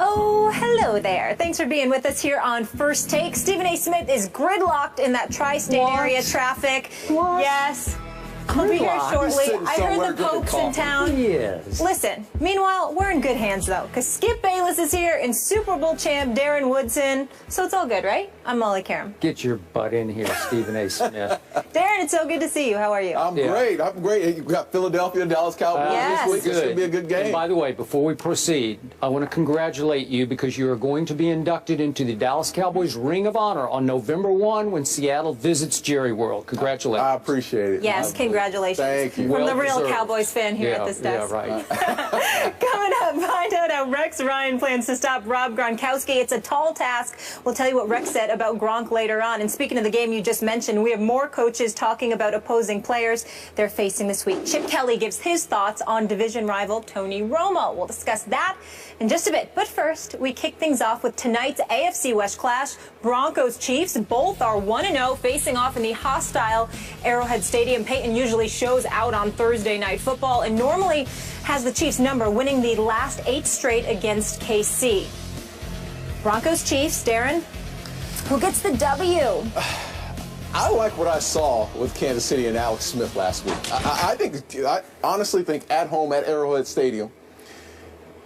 Oh, hello there. Thanks for being with us here on First Take. Stephen A. Smith is gridlocked in that tri-state area traffic. What? Yes. He'll be here shortly. I heard the Pope's in town. Yes. Listen, meanwhile, we're in good hands, though, because Skip Bayless is here and Super Bowl champ Darren Woodson. So it's all good, right? I'm Molly Karam. Get your butt in here, Stephen A. Smith. Darren, it's so good to see you. How are you? I'm great. I'm great. You got Philadelphia, Dallas Cowboys this week. It's going to be a good game. And by the way, before we proceed, I want to congratulate you because you are going to be inducted into the Dallas Cowboys Ring of Honor on November 1 when Seattle visits Jerry World. Congratulations. I appreciate it. Yes, congratulations. Thank you. From the real Cowboys fan here at this desk. Yeah, right. Coming up, find out how Rex Ryan plans to stop Rob Gronkowski. It's a tall task. We'll tell you what Rex said about Gronk later on. And speaking of the game you just mentioned, we have more coaches talking about opposing players they're facing this week. Chip Kelly gives his thoughts on division rival Tony Romo. We'll discuss that in just a bit. But first, we kick things off with tonight's AFC West clash. Broncos Chiefs, both are 1-0, facing off in the hostile Arrowhead Stadium. Peyton usually shows out on Thursday Night Football and normally has the Chiefs number, winning the last 8 straight against KC. Broncos Chiefs, Darren, who gets the W? I like what I saw with Kansas City and Alex Smith last week. I honestly think at home at Arrowhead Stadium,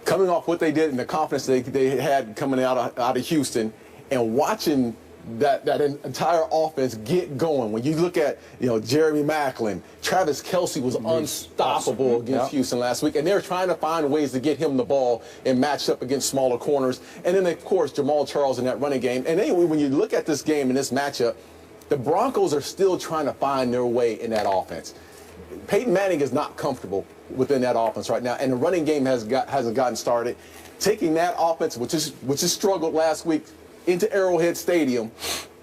coming off what they did and the confidence they had coming out of Houston, and watching that entire offense get going. When you look at, Jeremy Maclin, Travis Kelce was unstoppable against Houston last week, and they're trying to find ways to get him the ball and match up against smaller corners. And then, of course, Jamal Charles in that running game. And anyway, when you look at this game and this matchup, the Broncos are still trying to find their way in that offense. Peyton Manning is not comfortable within that offense right now, and the running game hasn't gotten started. Taking that offense, which is struggled last week, into Arrowhead Stadium,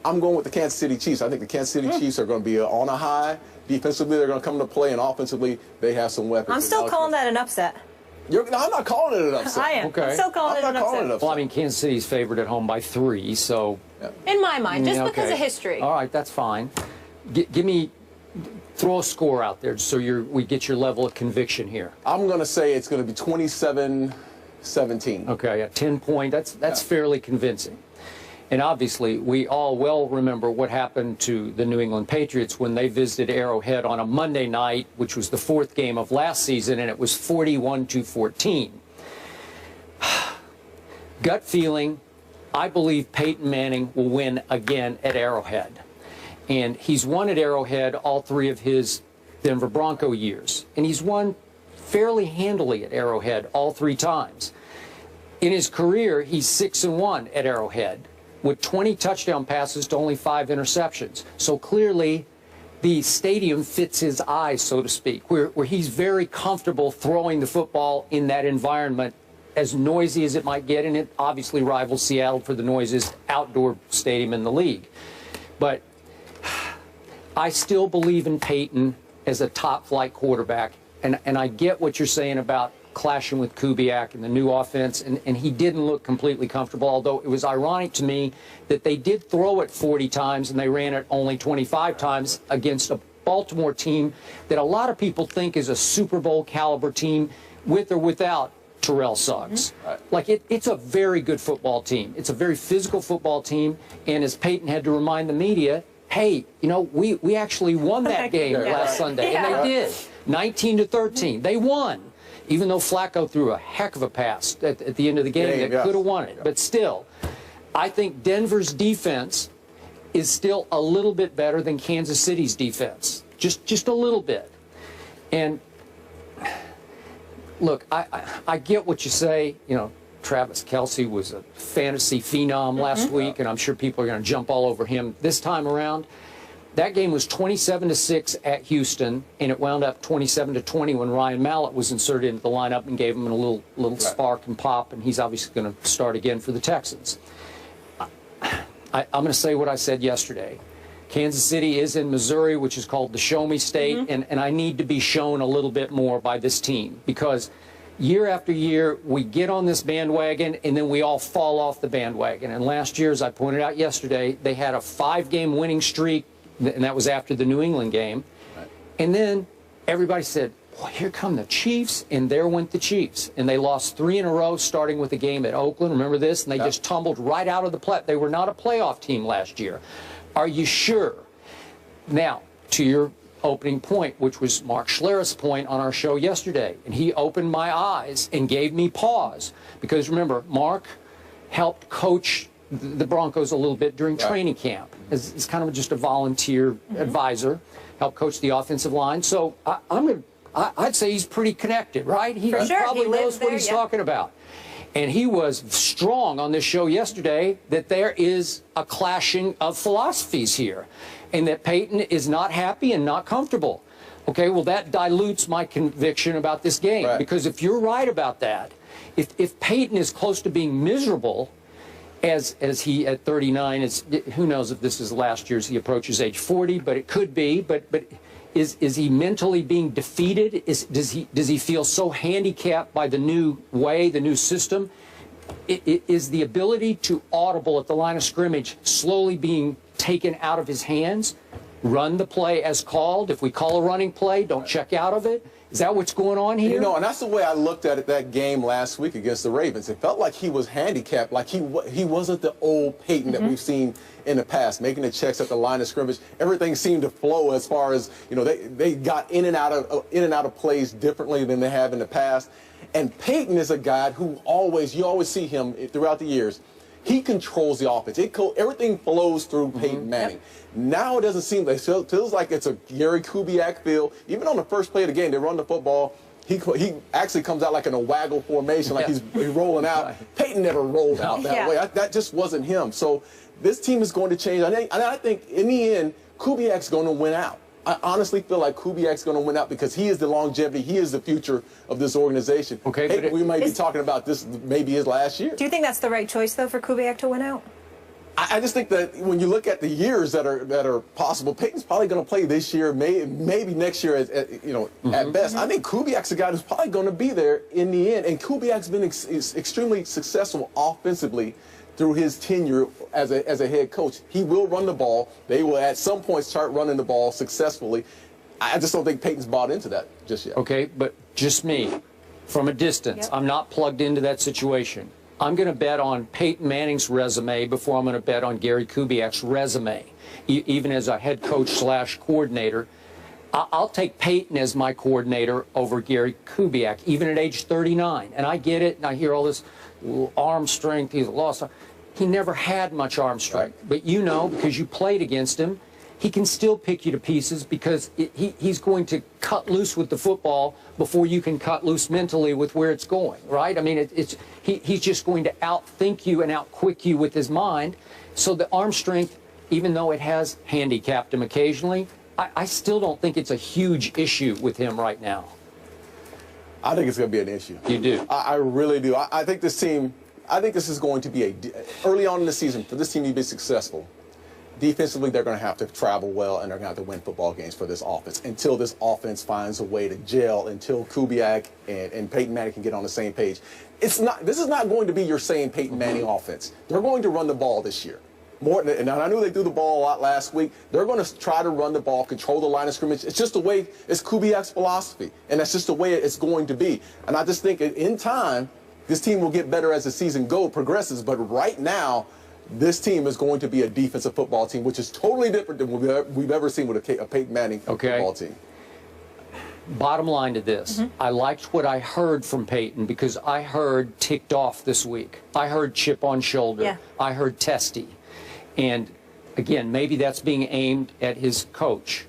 I'm going with the Kansas City Chiefs. I think the Kansas City Chiefs are going to be on a high. Defensively, they're going to come to play, and offensively, they have some weapons. I'm still calling that an upset. I'm not calling it an upset. I am. Okay. I'm still calling it an upset. Well, I mean, Kansas City's favored at home by 3, so... In my mind, just because of history. All right, that's fine. Throw a score out there so we get your level of conviction here. I'm going to say it's going to be 27-17. Okay, 10-point. That's fairly convincing. And obviously, we all well remember what happened to the New England Patriots when they visited Arrowhead on a Monday night, which was the 4th game of last season, and it was 41-14. Gut feeling, I believe Peyton Manning will win again at Arrowhead. And he's won at Arrowhead all 3 of his Denver Bronco years. And he's won fairly handily at Arrowhead all 3 times. In his career, he's 6-1 at Arrowhead, with 20 touchdown passes to only 5 interceptions. So clearly, the stadium fits his eyes, so to speak, where he's very comfortable throwing the football in that environment, as noisy as it might get, and it obviously rivals Seattle for the noisiest outdoor stadium in the league. But I still believe in Peyton as a top-flight quarterback, and I get what you're saying about clashing with Kubiak and the new offense, and he didn't look completely comfortable, although it was ironic to me that they did throw it 40 times and they ran it only 25 times against a Baltimore team that a lot of people think is a Super Bowl caliber team with or without Terrell Suggs. Like, it's a very good football team. It's a very physical football team, and as Peyton had to remind the media, hey, we actually won that game last Sunday, and they did. 19-13. They won. Even though Flacco threw a heck of a pass at the end of the game that could have won it. But still, I think Denver's defense is still a little bit better than Kansas City's defense. Just a little bit. And look, I get what you say. Travis Kelce was a fantasy phenom last week, and I'm sure people are going to jump all over him this time around. That game was 27-6 at Houston, and it wound up 27-20 when Ryan Mallett was inserted into the lineup and gave him a little spark and pop, and he's obviously going to start again for the Texans. I'm going to say what I said yesterday. Kansas City is in Missouri, which is called the Show Me State, and I need to be shown a little bit more by this team because year after year, we get on this bandwagon, and then we all fall off the bandwagon. And last year, as I pointed out yesterday, they had a 5-game winning streak, and that was after the New England game. And then everybody said, well, here come the Chiefs, and there went the Chiefs. And they lost 3 in a row, starting with the game at Oakland. Remember this? And they just tumbled right out of the play. They were not a playoff team last year. Are you sure? Now, to your opening point, which was Mark Schlereth's point on our show yesterday, and he opened my eyes and gave me pause. Because remember, Mark helped coach the Broncos a little bit during training camp. As kind of just a volunteer advisor, helped coach the offensive line. So I'd say he's pretty connected, right? He probably knows what he's talking about. And he was strong on this show yesterday that there is a clashing of philosophies here, and that Peyton is not happy and not comfortable. Okay, well, that dilutes my conviction about this game. Because if you're right about that, if Peyton is close to being miserable, as he at 39 is, who knows if this is last year's, he approaches age 40, but it could be. But is he mentally being defeated? Does he feel so handicapped by the new way, the new system? Is the ability to audible at the line of scrimmage slowly being taken out of his hands? Run the play as called. If we call a running play, don't check out of it. Is that what's going on here? You know, and that's the way I looked at it, that game last week against the Ravens. It felt like he was handicapped, like he wasn't the old Peyton that we've seen in the past, making the checks at the line of scrimmage. Everything seemed to flow as far as, you know, they got in and out of plays differently than they have in the past. And Peyton is a guy who you always see him throughout the years. He controls the offense. Everything flows through Peyton Manning. Now it doesn't seem like it feels like it's a Gary Kubiak feel. Even on the first play of the game, they run the football. He actually comes out like in a waggle formation, like he's rolling out. Peyton never rolled out that way. That just wasn't him. So this team is going to change. I think in the end, Kubiak's going to win out. I honestly feel like Kubiak's going to win out because he is the longevity. He is the future of this organization. Okay, but we might be talking about this maybe his last year. Do you think that's the right choice, though, for Kubiak to win out? I just think that when you look at the years that are possible, Peyton's probably going to play this year, maybe next year, at best. I think Kubiak's a guy who's probably going to be there in the end. And Kubiak's been extremely successful offensively through his tenure as a head coach. He will run the ball. They will at some point start running the ball successfully. I just don't think Peyton's bought into that just yet. Okay, but just me, from a distance. I'm not plugged into that situation. I'm going to bet on Peyton Manning's resume before I'm going to bet on Gary Kubiak's resume. Even as a head coach / coordinator, I'll take Peyton as my coordinator over Gary Kubiak, even at age 39. And I get it, and I hear all this arm strength. He's lost. He never had much arm strength. But you know, because you played against him, he can still pick you to pieces because he's going to cut loose with the football before you can cut loose mentally with where it's going, right? I mean, he's just going to outthink you and outquick you with his mind. So the arm strength, even though it has handicapped him occasionally, I still don't think it's a huge issue with him right now. I think it's going to be an issue. You do? I really do. I think this team, this is going to be early on in the season, for this team to be successful, defensively, they're going to have to travel well, and they're going to have to win football games for this offense until this offense finds a way to gel, until Kubiak and Peyton Manning can get on the same page. This is not going to be your same Peyton Manning offense. They're going to run the ball this year. And I knew they threw the ball a lot last week. They're going to try to run the ball, control the line of scrimmage. It's just the way, it's Kubiak's philosophy, and that's just the way it's going to be. And I just think in time, this team will get better as the season progresses. But right now, this team is going to be a defensive football team, which is totally different than we've ever seen with a Peyton Manning football team. Bottom line to this, I liked what I heard from Peyton because I heard ticked off this week. I heard chip on shoulder. I heard testy. And again, maybe that's being aimed at his coach.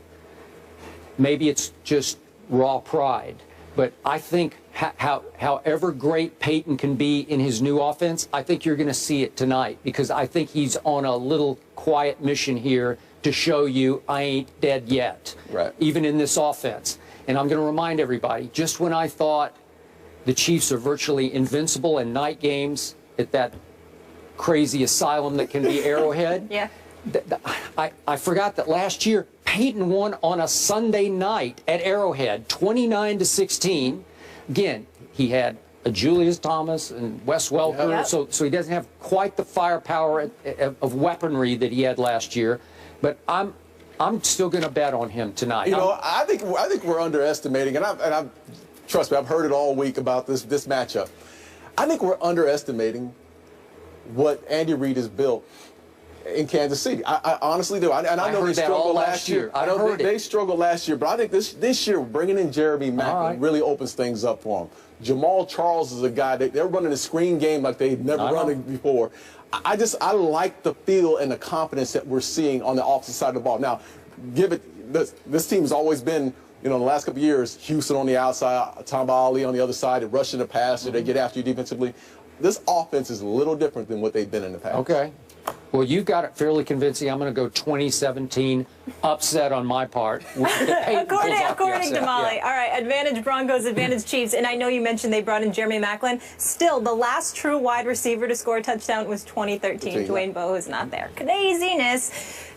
Maybe it's just raw pride. But I think however great Peyton can be in his new offense, I think you're going to see it tonight because I think he's on a little quiet mission here to show you I ain't dead yet, even in this offense. And I'm going to remind everybody, just when I thought the Chiefs are virtually invincible in night games at that crazy asylum that can be Arrowhead, I forgot that last year Peyton won on a Sunday night at Arrowhead, 29-16. Again, he had a Julius Thomas and Wes Welker, so he doesn't have quite the firepower of weaponry that he had last year. But I'm still going to bet on him tonight. You know, I think we're underestimating, and trust me, I've heard it all week about this matchup. I think we're underestimating what Andy Reid has built in Kansas City. I honestly do. I know they struggled last year. I know they struggled last year, but I think this year bringing in Jeremy Maclin really opens things up for them. Jamal Charles is a guy they're running a screen game like they've never run it before. I like the feel and the confidence that we're seeing on the offensive side of the ball. Now, this team has always been, you know, in the last couple of years, Houston on the outside, Tamba Ali on the other side, and rushing the passer, they get after you defensively. This offense is a little different than what they've been in the past. Okay. Well, you got it fairly convincing. I'm going to go 2017 upset on my part. According to Molly. Yeah. All right, advantage Broncos, advantage Chiefs. And I know you mentioned they brought in Jeremy Maclin. Still, the last true wide receiver to score a touchdown was 2013. Dwayne Bowe is not there. Craziness.